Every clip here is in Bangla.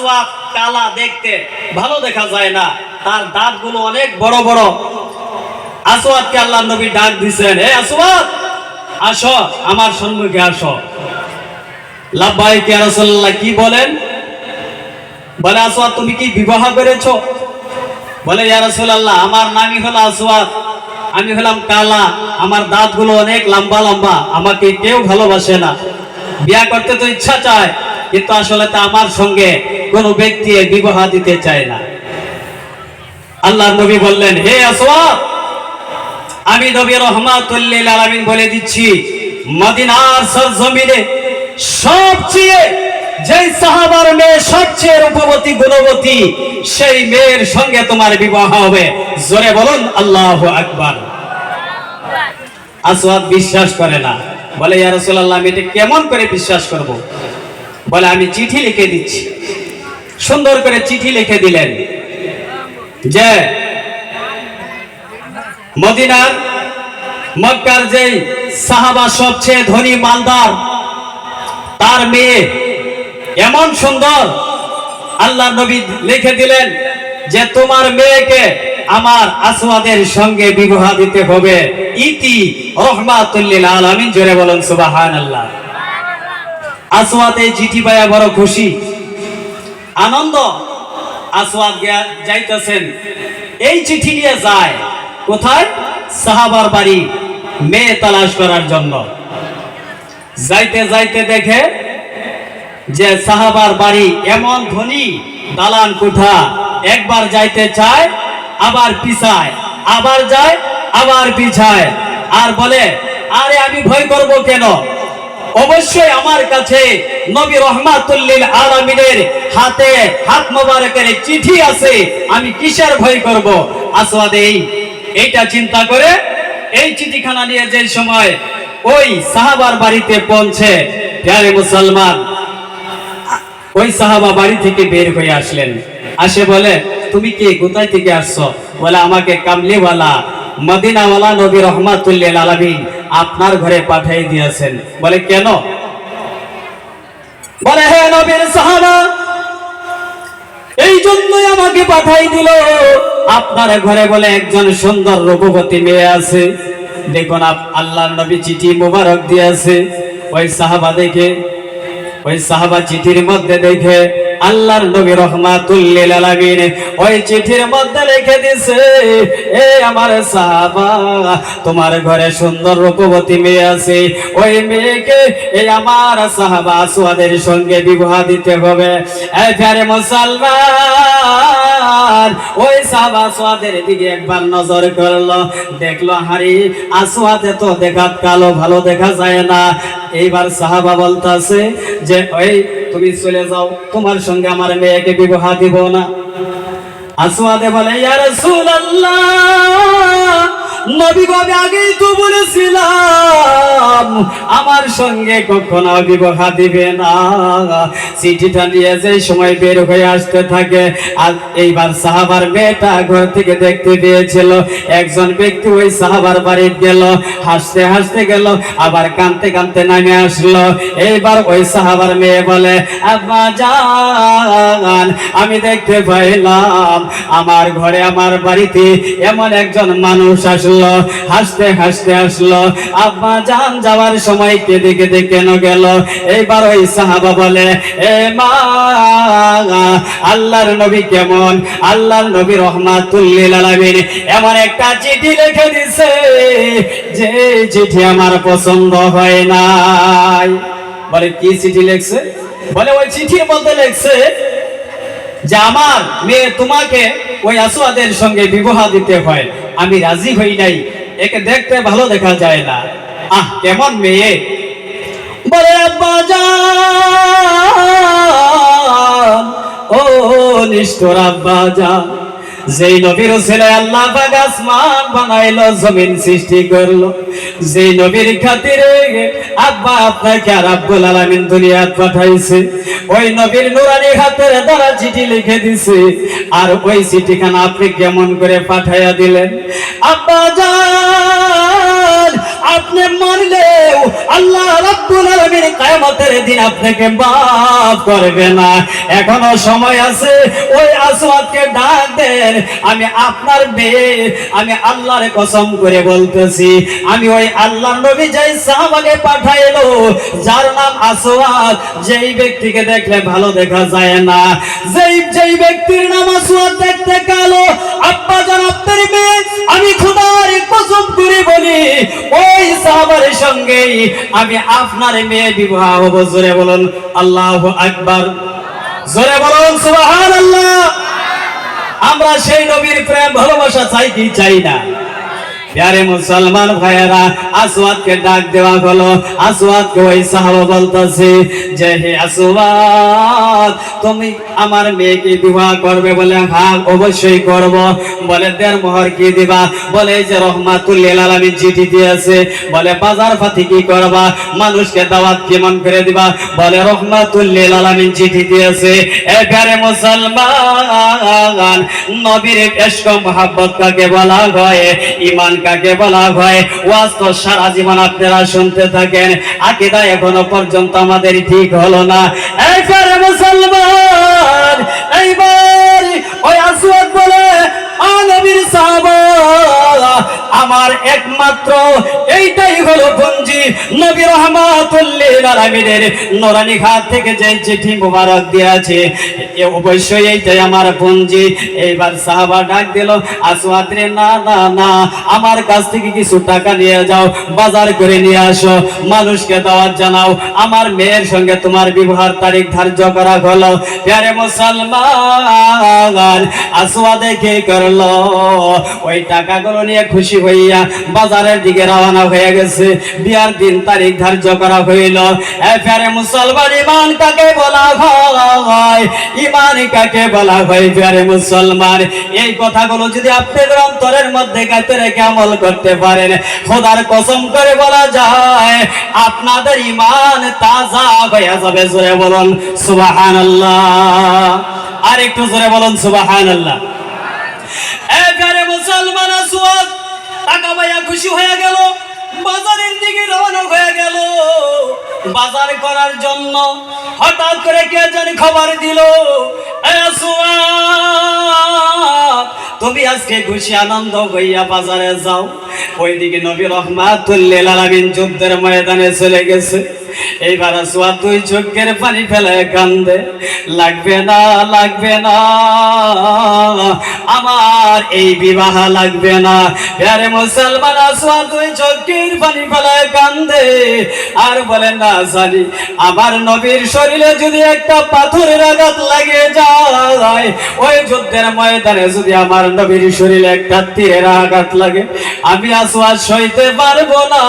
আসওয়াদ কালা, দেখতে ভালো দেখা যায় না, তার দাঁতগুলো অনেক বড় বড়। আসওয়াদকে আল্লাহর নবী ডাক দিয়েছেন, হে আসওয়াদ, আসো আমার সম্মুখে আসো। লাব্বাইক ইয়া রাসূলুল্লাহ, কি বলেন? বলে, আসওয়াদ তুমি কি বিবাহ করেছো? বলে, ইয়া রাসূলুল্লাহ আমার নামই হলো আসওয়াদ, আমি হলাম কালা, আমার দাঁতগুলো অনেক লম্বা লম্বা, আমাকে কেউ ভালোবাসে না। বিয়ে করতে তো ইচ্ছা চায়, কিন্তু আসলে তা আমার সঙ্গে কোনো ব্যক্তি বিবাহ দিতে চায় না। আল্লাহর নবী বললেন, হে আসওয়াদ, আমি নবী রাহমাতুল লিল আলামিন বলে দিচ্ছি, মদিনার সরজমিনে সবচেয়ে যেই সাহাবার মেয়ে সবচেয়ে রূপবতী গুণবতী, সেই মেয়ের সঙ্গে তোমার বিবাহ হবে। জোরে বলুন আল্লাহু আকবার। আসওয়াদ বিশ্বাস করে না, বলে, ইয়া রাসূলুল্লাহ আমি এটা কেমন করে বিশ্বাস করব? বলে, আমি চিঠি লিখে দিচ্ছি। সুন্দর করে চিঠি লিখে দিলেন যে মদিনার মক্কার যেই সাহাবা সবচেয়ে ধনী মালদার, তার মেয়ে এমন সুন্দর, আল্লাহর নবী লিখে দিলেন যে তোমার মেয়েকে আমার আসওয়াদের সঙ্গে বিবাহ দিতে হবে। ইতি রাহমাতুল লিল আলামিন। জোরে বলুন সুবহানাল্লাহ। আসওয়াদ এই চিঠি পায়া বড় খুশি, আনন্দ। আসওয়াদ যাইতেছেন, এই চিঠি নিয়ে যায় কোথায়? সাহাবার বাড়ি মেয়ে তালাশ করার জন্য। যাইতে যাইতে দেখে যে সাহাবার বাড়ি এমন ধনী দালান কোঠা, একবার যাইতে চায় আবার পিছায়, আবার যায় আবার পিছায়, আর বলে, আরে আমি ভয় করব কেন? অবশ্যই আমার কাছে নবী রাহমাতুল লিল আলামিনের হাতে হাত মোবারকের চিঠি আছে, আমি কিসের ভয় করব? আসওয়াদ এইটা চিন্তা করে এই চিঠিখানা নিয়ে যে সময় ওই সাহাবার বাড়িতে পৌঁছে, প্যারে মুসলমান, ওই সাহাবা বাড়ি থেকে বের হয়ে আসলেন। আসে বলে, তুমি কে, কোথায় থেকে আসছো? বলে, আমাকে কামলিওয়ালা মদিনাওয়ালা নবী রাহমাতুল লিল আলামিন আপনার ঘরে পাঠিয়ে দিয়েছেন। বলে, কেন? বলে, হে নবীর সাহাবা, এই জন্যই আমাকে পাঠাই দিল, আপনার ঘরে বলে একজন সুন্দর রূপবতী মেয়ে আছে। দেখুন আল্লাহর নবী চিঠি মোবারক দিয়েছে। ওই সাহাবা দেখে, ওই সাহাবা চিঠির মধ্যে দেখে আল্লাহর নবী রাহমাতুল লিল আলামিন ওই চিঠির মধ্যে লিখে দিয়েছে, এ আমার সাহাবা, তোমার ঘরে সুন্দর রূপবতী মেয়ে আছে, ওই মেয়েকে এই আমার সাহাবা আসওয়াদের সঙ্গে বিবাহ দিতে হবে। এই প্যারে মুসলমান, ওই সাহাবা আসওয়াদের দিকে একবার নজর করলো, দেখলো হারি আসওয়াদে তো দেখাত কালো, ভালো দেখা যায় না। এইবার সাহাবা বলতাছে যে, ওই তুমি চলে যাও, তোমার সঙ্গে আমার মেয়েকে বিবাহ দিব না। আসওয়াদে বলে, ইয়া রাসূলুল্লাহ, নবী গো আগেই তো বলেছিলাম আমার সঙ্গে কখনো বিবাহ দিবে না। চিঠিটা নিয়ে যে সময় বের হয়ে আসতে থাকে, আর এইবার সাহাবার মেয়েটা ঘর থেকে দেখতে পেয়েছিল একজন ব্যক্তি ওই সাহাবার বাড়ি গেল, হাসতে হাসতে গেল, আবার কাঁদতে কাঁদতে নামে আসলো। এইবার ওই সাহাবার মেয়ে বলে, আব্বা জান, আমি দেখতে পাইলাম আমার ঘরে আমার বাড়িতে এমন একজন মানুষ আসলো, হাসতে হাসতে আসলো। আব্বা জান যাওয়ার সময় কেঁদে কেঁদে কেন গেল? এইবার ওই সাহাবা বলে, এ মা, আল্লাহর নবী কেমন, আল্লাহর নবী রাহমাতুল লিল আলামিন এমন একটা চিঠি লিখে দিছে যে চিঠি আমার পছন্দ হয় নাই। বলে, কি চিঠি লিখছে? বলে, ওই চিঠির মধ্যে লিখছে যে আমার মেয়ে তোমাকে ওই আসওয়াদের সঙ্গে বিবাহ দিতে হয়, আমি রাজি হই নাই, একে দেখতে ভালো দেখা যায় না। আহ, কেমন মেয়ে! বলে, আব্বা জান, ও নিষ্ঠুর আব্বা জান, যেই নবীর ছেলে আল্লাহ পাক আসমান বানাইলো, জমিন সৃষ্টি করলো, যেই নবীর খাতিরে আব্বা আপনাকে রব্বুল আলামিন দুনিয়াত পাঠাইছে, ওই নবীর নুরানি হাতের দ্বারা চিঠি লিখে দিছে, আর ওই চিঠিখানা আপনি কেমন করে পাঠাইয়া দিলেন? আব্বা জান, আপনি মানলেন আল্লাহ রাব্বুল আলামিন কিয়ামতের দিন আপনাকে মাফ করবে না। এখনো সময় আছে, ওই আসওয়াদকে ডাক দেন। আমি আপনার মেয়ে, আমি আল্লাহর কসম করে বলতেছি, আমি ওই আল্লাহর নবী যেই সাহাবাকে পাঠাইলো, যার নাম আসওয়াদ, যেই ব্যক্তিকে দেখলে ভালো দেখা যায় না, যেই ব্যক্তির নাম আসওয়াদ দেখতে কালো, আব্বা জান আপনার মেয়ে, আমি খোদার কসম করে বলি, ওই সাহাবার সঙ্গেই আমি আপনার মেয়ে বিবাহ হব। জোরে বলুন আল্লাহু আকবার, জোরে বলুন সুবহানাল্লাহ। আমরা সেই নবীর প্রেম ভালোবাসা চাই কি চাই না? প্যারে মুসলমান ভাইয়েরা, আসওয়াদকে ডাক দেওয়া হলো। আসওয়াদকে ওই সাহাবা বলতেছে যে, হে আসওয়াদ, তুমি আমার মেয়েকে বিবাহ করবে? বলে হ্যাঁ অবশ্যই করব। বলে দেড় মোহর কি দিবা? বলে যে রহমাতুল লিল আলামিন চিঠি দিয়েছে। বলে বাজার পাতি কি করবা? মানুষকে দাওয়াত কেমন করে দিবা? বলে রহমাতুল লিল আলামিন চিঠি দিয়েছে। এ প্যারে মুসলমান, নবীর ইশক মোহাব্বত কাকে বলা হয়, ঈমান কাকে বলা হয়, ওয়াজ তো সারা জীবন আপনারা শুনতে থাকেন, আকীদা এখনো পর্যন্ত আমাদের ঠিক হলো না। এই প্যারে মুসলমান, এইবার ওই আসওয়াদ বলে, নবীর সাহাবা, আমার একমাত্র এইটাই হলো পুঞ্জি। নবী রাহমাতুল লিল আলামিনের নূরানি হাত থেকে যে চিঠি মোবারক দিয়েছে, অবশ্যই এইটাই আমার পুঞ্জি। এইবার সাহাবা ডাক দিল, আসওয়াদ রে, না না না, আমার কাছ থেকে কিছু টাকা নিয়ে যাও, বাজার করে নিয়ে আসো, মানুষকে দাওয়াত জানাও, আমার মেয়ের সঙ্গে তোমার বিবাহের তারিখ ধার্য করা হলো। প্যারে মুসলমান, আসওয়াদে কি করলো? ওই টাকাগুলো নিয়ে খুশি হইয়া বাজারের দিকে রওনা হয়ে গেছে। বিয়ার দিন তারিখ ধার্য করা হইল। প্যারে মুসলমান, ঈমান কাকে বলা হয়? ঈমান কাকে বলা হয়? প্যারে মুসলমান, এই কথাগুলো যদি আপনাদের অন্তরের মধ্যে গাঁথে রেখে আমল করতে পারেন, খোদার কসম করে বলা যায় আপনাদের ঈমান তাজা হয়ে যাবে। জোরে বলুন সুবহানাল্লাহ, আর একটু জোরে বলুন সুবহানাল্লাহ। এবারে মুসলমান আসওয়াদ টাকা পাইয়া খুশি হয়ে গেল, বাজারের দিকে রওনা হয়ে গেল বাজার করার জন্য। হঠাৎ করে কে জানি খবর দিল, আসওয়াদ, তুমি আজকে খুশি আনন্দ হইয়া বাজারে যাও। ওইদিকে নবী রাহমাতুল লিল আলামিন যুদ্ধের ময়দানে চলে গেছে। এইবার আসওয়াদ দুই চোখের পানি ফেলে কান্দে, লাগবে না, লাগবে না, আমার এই বিবাহ লাগবে না। প্যারে মুসলমান, আসওয়াদ দুই চোখের পানি ফেলে কান্দে আর বলে, না জানি আমার নবীর শরীরে যদি একটা পাথরের আঘাত লাগে যায়, ওই যুদ্ধের ময়দানে যদি আমার নবীর শরীরে একটা তীরের আঘাত লাগে, আমি আসওয়াদ সইতে পারবো না।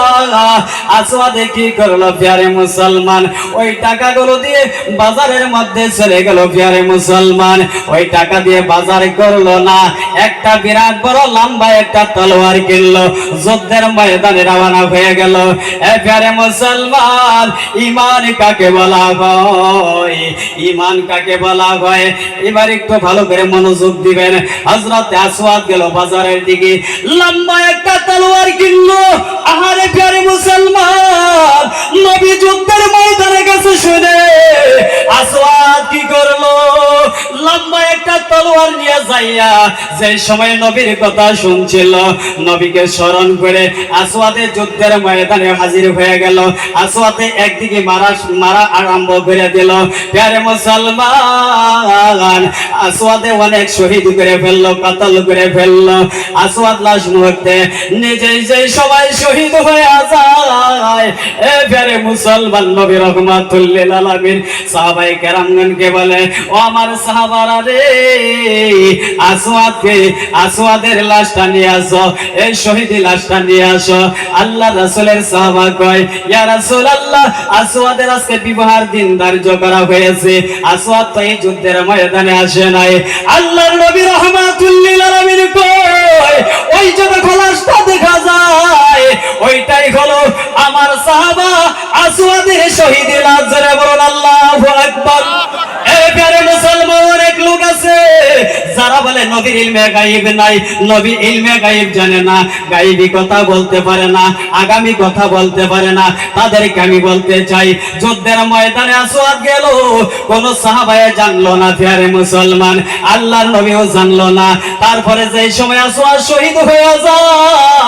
আসওয়াদ কি করলো? প্যারে মুসলমান, ওই টাকাগুলো দিয়ে বাজারের মধ্যে চলে গেল। প্যারে মুসলমান, ওই টাকা দিয়ে বাজার করলো না, একটা বিরাট বড় লম্বা একটা তলোয়ার কিনলো, যুদ্ধের ময়দানে রওনা হয়ে গেল। এ প্যারে মুসলমান, ঈমান কাকে বলা হয়? ঈমান কাকে বলা হয়? এবার একটু ভালো করে মনোযোগ দিবেন। হযরত আসওয়াদ গেল বাজারের দিকে, লম্বা একটা তলোয়ার কিনলো। আহারে প্যারে মুসলমান, নবী যুদ্ধের ময়দানে গেছে শুনে আসওয়াদ কি করলো? লম্বা একটা তলোয়ার নিয়ে যাইয়া যে সময় নবীর কথা শুনছিল, নবীকে স্মরণ করে আসওয়াদে যুদ্ধের ময়দানে হাজির হয়ে গেল। আসওয়াদে একদিকে মারা আরম্ভ করে দিল। প্যারে মুসলমান, আসওয়াদে অনেক শহীদ করে ফেললো, কতল করে ফেললো। আসওয়াদ লাশ মুহূর্তে নিজেই যে সবাই শহীদ হয়ে যায়। এ প্যারে মুসলমান, নবী রাহমাতুল লিল আলামিন সাহাবায়ে কেরামগণকে বলে, ও আমার সাহাবারা রে, আসওয়াদের লাশটা নিয়ে আসো, এই শহীদি লাশটা নিয়ে আসো। আল্লাহ রাসূলের সাহাবা কয়, ইয়া রাসূলুল্লাহ, আসওয়াদের আজকে বিবাহের দিন ধার্য করা হয়েছে, আসওয়াদ তো এই যুদ্ধের ময়দানে আসে নাই। আল্লাহর নবী রাহমাতুল লিল আলামিন কয়, ওই যে লাশটা দেখা যায়, ওইটাই হলো আমার সাহাবা আসওয়াদের শহীদি লাশ। জোরে বলুন আল্লাহু আকবার। এই প্যারে মুসলমান, অনেক লোক আছে যারা বলে নবীর ইলমে গায়েব নাই, নবী ইলমে গায়েব জানে না, গায়েবী কথা বলতে পারে না, আগামী কথা বলতে পারে না, তাদেরকে আমি বলতে চাই যুদ্ধের ময়দানে আসওয়াদ গেল, কোন সাহাবায়ে জানলো না ফিয়ারে মুসলমান, আল্লাহর নবীও জানলো না। তারপরে যে সময় আসওয়াদ শহীদ হয়ে যায়